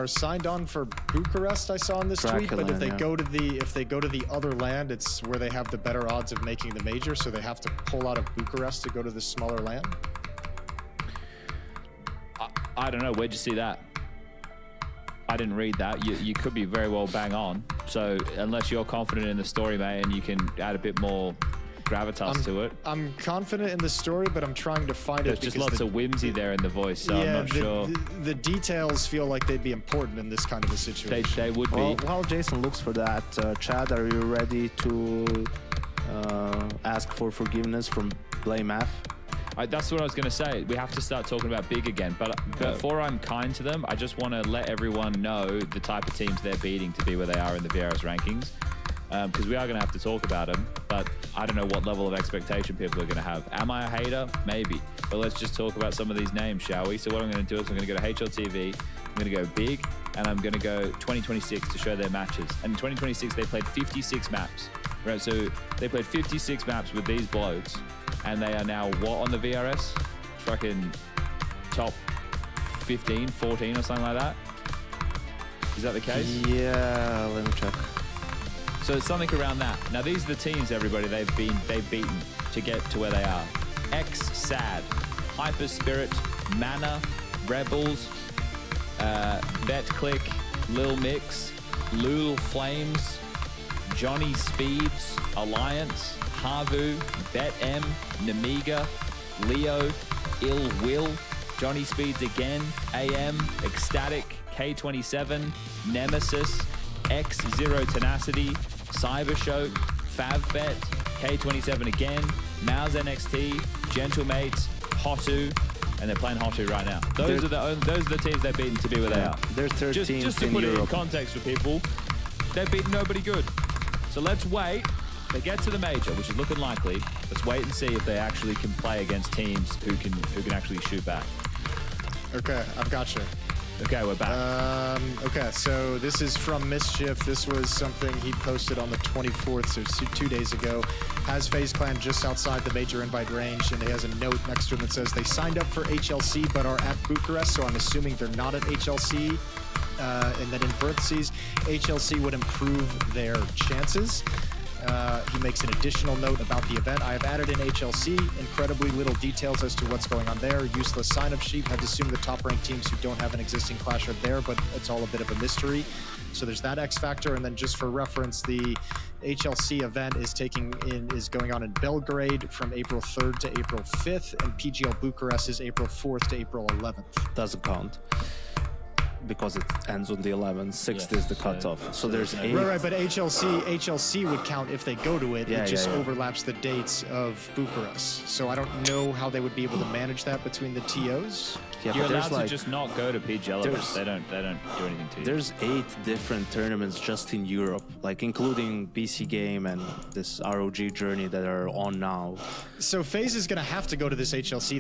are signed on for Bucharest. I saw in this tweet, but if they go to the other land, it's where they have the better odds of making the major. So they have to pull out of Bucharest to go to the smaller land. I don't know. Where'd you see that? I didn't read that. You could be very well bang on. So unless you're confident in the story, mate, and you can add a bit more gravitas to it. I'm confident in the story, but I'm trying to find There's it. There's just lots of whimsy there in the voice, so I'm not sure. The details feel like they'd be important in this kind of a situation. They would be. Well, while Jason looks for that, Chad, are you ready to ask for forgiveness from Blame F? That's what I was going to say. We have to start talking about big again. But before I'm kind to them, I just want to let everyone know the type of teams they're beating to be where they are in the VRS rankings. Because we are going to have to talk about them. But I don't know what level of expectation people are going to have. Am I a hater? Maybe. But let's just talk about some of these names, shall we? So what I'm going to do is I'm going to go to HLTV. I'm going to go big. And I'm going to go 2026 to show their matches. And in 2026, they played 56 maps. Right, so they played 56 maps with these blokes. And they are now, what, on the VRS? Fucking top 15, 14 or something like that? Is that the case? Yeah, let me check. So it's something around that. Now these are the teams, everybody, they've beaten to get to where they are. Sad, Hyper Spirit, Mana, Rebels, BetClick, Lil Mix, Lul Flames, Johnny Speeds, Alliance, Havu, BetM, Namiga, Leo, Ill Will, Johnny Speeds again, AM, Ecstatic, K27, Nemesis, X0 Tenacity, Cyber Show, Favbet, K27 again, Mouse NXT, Gentlemates, Hotu, and they're playing Hotu right now. Those are the teams they've beaten to be where they are. There's 13 just to in put Europe. it in context for people, they've beaten nobody good. So let's wait. They get to the major, which is looking likely. Let's wait and see if they actually can play against teams who can actually shoot back. Okay, I've got you. Okay, we're back. Okay, so this is from Mischief. This was something he posted on the 24th, so 2 days ago. Has FaZe Clan just outside the major invite range, and he has a note next to him that says they signed up for HLC but are at Bucharest, so I'm assuming they're not at HLC. And then in parentheses, HLC would improve their chances. He makes an additional note about the event. I have added in HLC, incredibly little details as to what's going on there. Useless sign-up sheet. Have assumed the top-ranked teams who don't have an existing clash are there, but it's all a bit of a mystery. So there's that X factor, and then just for reference, the HLC event is going on in Belgrade from April 3rd to April 5th, and PGL Bucharest is April 4th to April 11th. Doesn't count. Because it ends on the 11th. 6th is the cutoff. So there's 8. Right, but HLC would count if they go to it. Yeah, it just overlaps the dates of Bucharest. So I don't know how they would be able to manage that between the TOs. Yeah, You're but allowed like, to just not go to PGL events. They don't do anything to you. There's 8 different tournaments just in Europe, like including BC Game and this ROG journey that are on now. So FaZe is going to have to go to this HLC